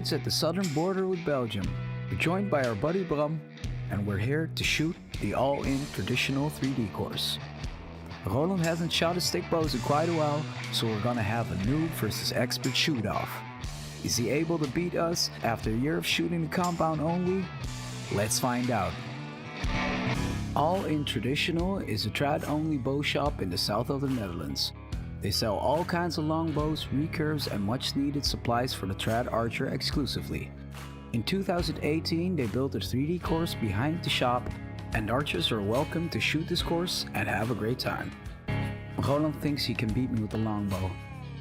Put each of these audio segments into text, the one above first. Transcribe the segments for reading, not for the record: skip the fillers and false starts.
woods at the southern border with Belgium. We're joined by our buddy Bram, and we're here to shoot the all-in traditional 3D course. Roland hasn't shot his stick bows in quite a while, so we're gonna have a noob versus expert shoot-off. Is he able to beat us after a year of shooting the compound only? Let's find out. All in Traditional is a trad-only bow shop in the south of the Netherlands. They sell all kinds of longbows, recurves and much needed supplies for the trad archer exclusively. In 2018 they built a 3D course behind the shop, and archers are welcome to shoot this course and have a great time. Roland thinks he can beat me with the longbow.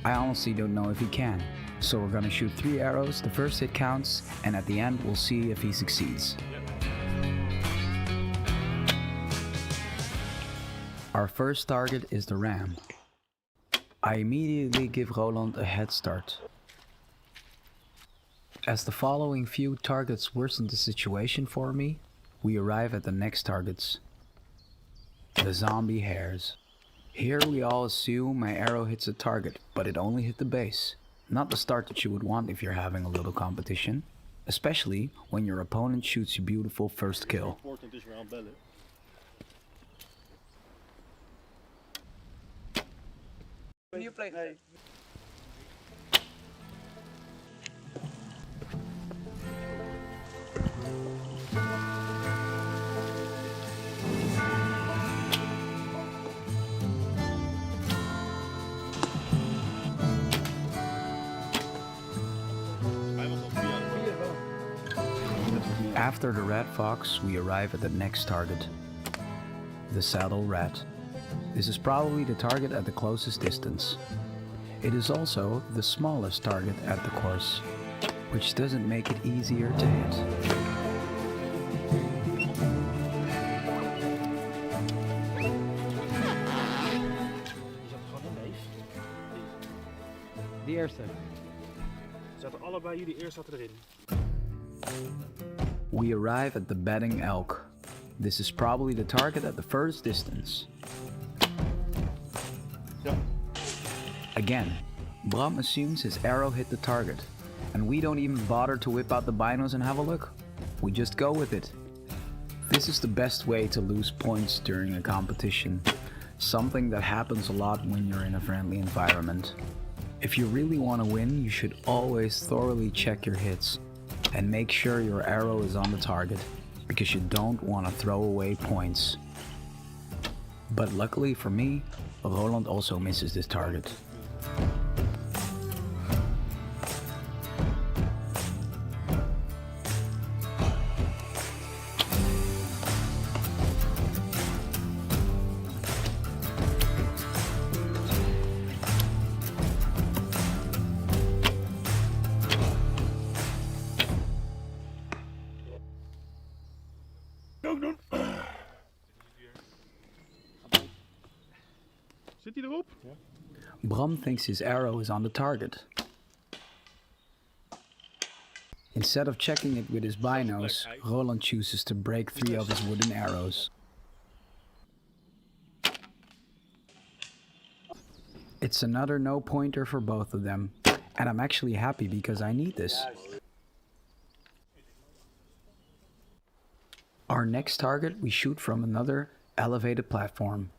I honestly don't know if he can. So we're gonna shoot 3 arrows, the first hit counts, and at the end we'll see if he succeeds. Our first target is the ram. I immediately give Roland a head start. As the following few targets worsen the situation for me, we arrive at the next targets. The zombie hares. Here we all assume my arrow hits a target, but it only hit the base. Not the start that you would want if you're having a little competition, especially when your opponent shoots a beautiful first kill. When you play, After the rat fox, we arrive at the next target, the saddle rat. This is probably the target at the closest distance. It is also the smallest target at the course, which doesn't make it easier to hit. Die eerste. Zaten allebei jullie eerst zaten erin. We arrive at the betting elk. This is probably the target at the first distance. Again, Bram assumes his arrow hit the target, and we don't even bother to whip out the binos and have a look. We just go with it. This is the best way to lose points during a competition, something that happens a lot when you're in a friendly environment. If you really want to win, you should always thoroughly check your hits and make sure your arrow is on the target, because you don't want to throw away points. But luckily for me, Roland also misses this target. Zit hij erop? Ja. Bram thinks his arrow is on the target. Instead of checking it with his binos, Roland chooses to break 3 of his wooden arrows. It's another no pointer for both of them, and I'm actually happy because I need this. Our next target we shoot from another elevated platform.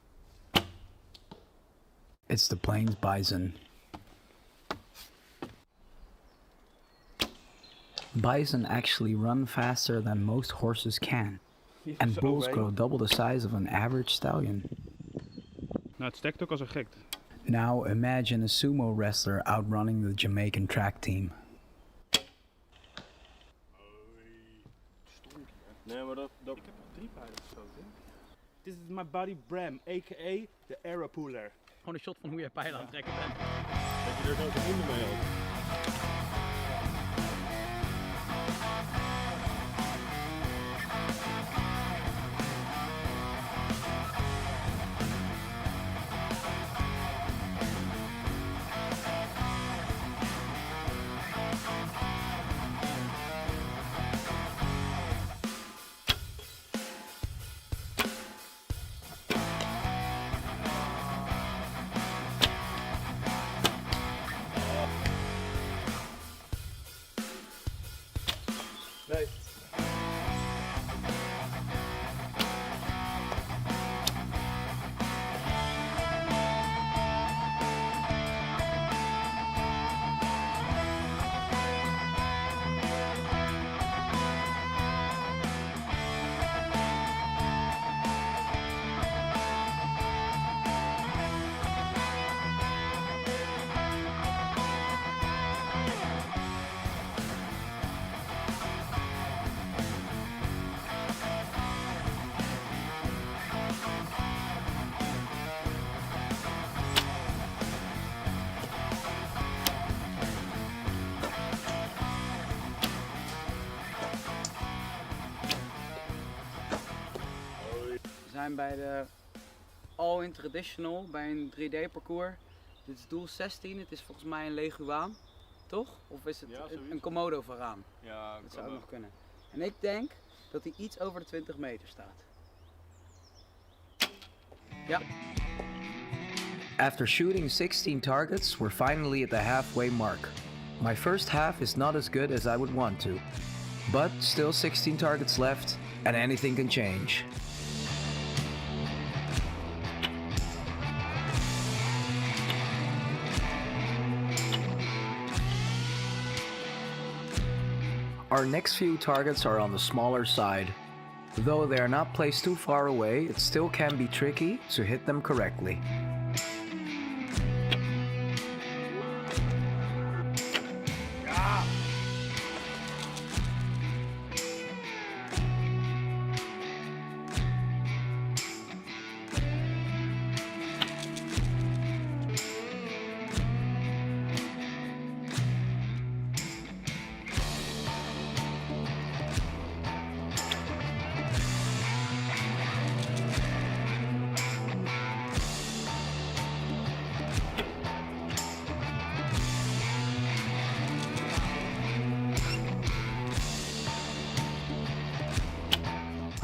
It's the plains bison. Bison actually run faster than most horses can, and bulls grow double the size of an average stallion. Nou, het stekt ook als een gek. Now imagine a sumo wrestler outrunning the Jamaican track team. Nee, maar dat... Ik heb 3 pijlen geschoten. This is my buddy Bram, a.k.a. the arrow puller. Gewoon een shot van hoe je pijlen aan het trekken bent. Dat je er zo de handen mee helpt. Nee. We zijn bij de all-in traditional, bij een 3D parcours. Dit is doel 16, het is volgens mij een leguaan, toch? Of is het Ja, een komodo varaan? Ja, Dat zou ook nog kunnen. En ik denk dat hij iets over de 20 meter staat. Ja. After shooting 16 targets, we're finally at the halfway mark. My first half is not as good as I would want to, but still 16 targets left and anything can change. Our next few targets are on the smaller side. Though they are not placed too far away, it still can be tricky to hit them correctly.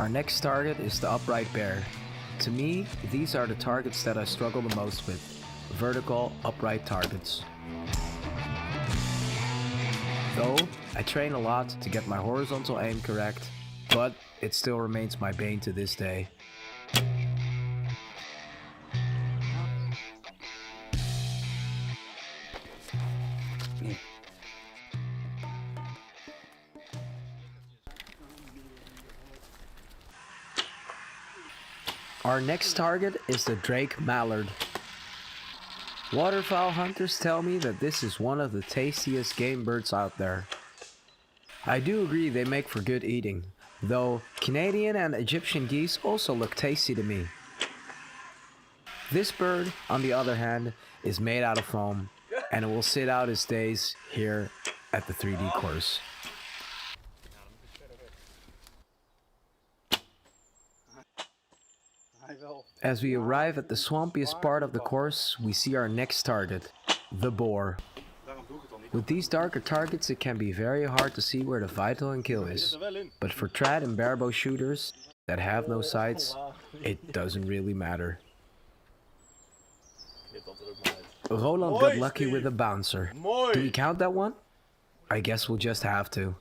Our next target is the upright bear. To me, these are the targets that I struggle the most with. Vertical, upright targets. Though, I train a lot to get my horizontal aim correct, but it still remains my bane to this day. Our next target is the Drake Mallard. Waterfowl hunters tell me that this is one of the tastiest game birds out there. I do agree they make for good eating, though Canadian and Egyptian geese also look tasty to me. This bird, on the other hand, is made out of foam, and it will sit out its days here at the 3D course. As we arrive at the swampiest part of the course, we see our next target, the boar. With these darker targets, it can be very hard to see where the vital and kill is, but for trad and barebow shooters that have no sights, it doesn't really matter. Roland got lucky with a bouncer. Do we count that one? I guess we'll just have to.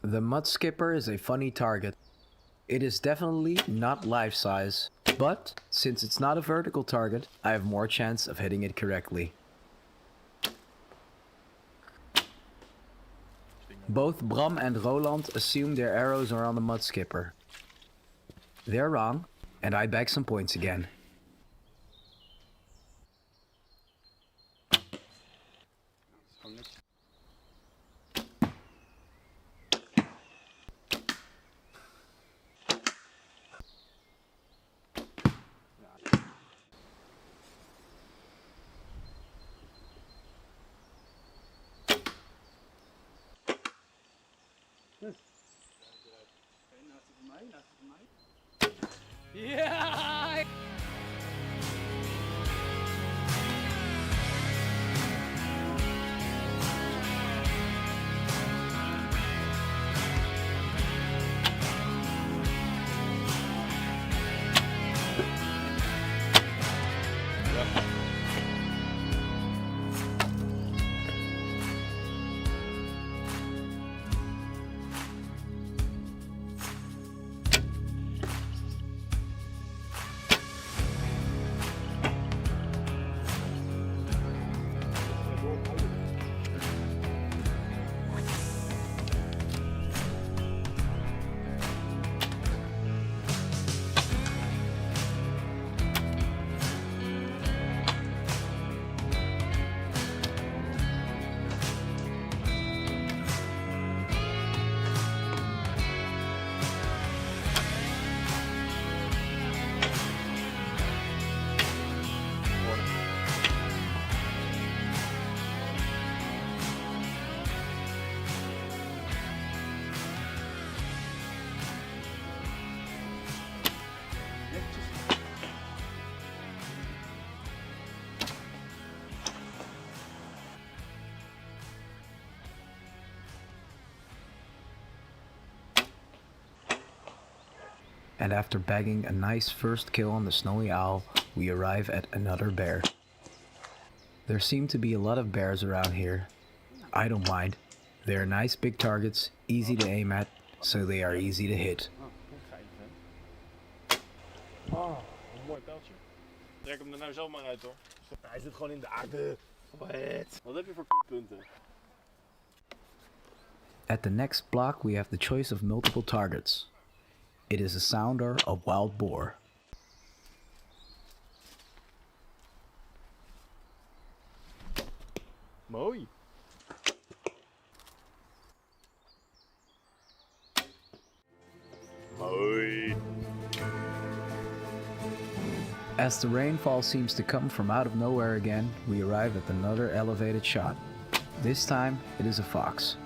The mud skipper is a funny target. It is definitely not life size, but since it's not a vertical target, I have more chance of hitting it correctly. Both Bram and Roland assume their arrows are on the mud skipper. They're wrong, and I bag some points again. Ja! and after bagging a nice first kill on the snowy owl, we arrive at another bear. There seem to be a lot of bears around here. I don't mind. They are nice big targets, easy to aim at, so they are easy to hit. Oh, een mooi pijltje. Trek hem er nou zo maar uit hoor. Hij zit gewoon in de aarde. Wat heb je voor punten? At the next block we have the choice of multiple targets. It is a sounder of wild boar. Mooi. Mooi. As the rainfall seems to come from out of nowhere again, we arrive at another elevated shot. This time it is a fox.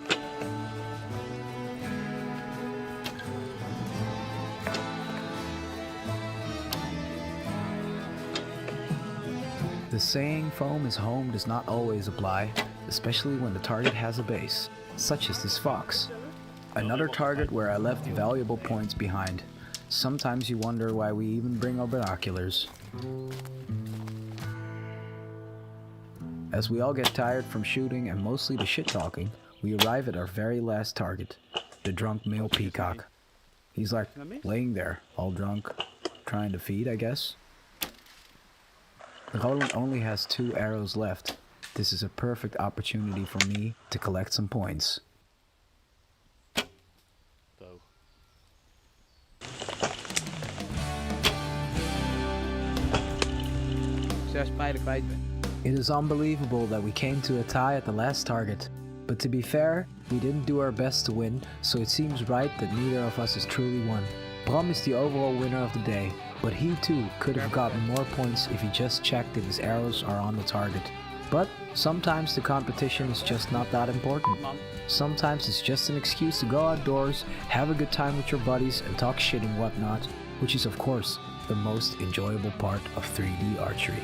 The saying foam is home does not always apply, especially when the target has a base, such as this fox. Another target where I left valuable points behind. Sometimes you wonder why we even bring our binoculars. As we all get tired from shooting and mostly the shit talking, we arrive at our very last target, the drunk male peacock. He's like laying there, all drunk, trying to feed, I guess. Roland only has 2 arrows left. This is a perfect opportunity for me to collect some points. It is unbelievable that we came to a tie at the last target. But to be fair, we didn't do our best to win, so it seems right that neither of us has truly won. Bram is the overall winner of the day, but he too could have gotten more points if he just checked if his arrows are on the target. But sometimes the competition is just not that important. Sometimes it's just an excuse to go outdoors, have a good time with your buddies and talk shit and whatnot, which is of course the most enjoyable part of 3D archery.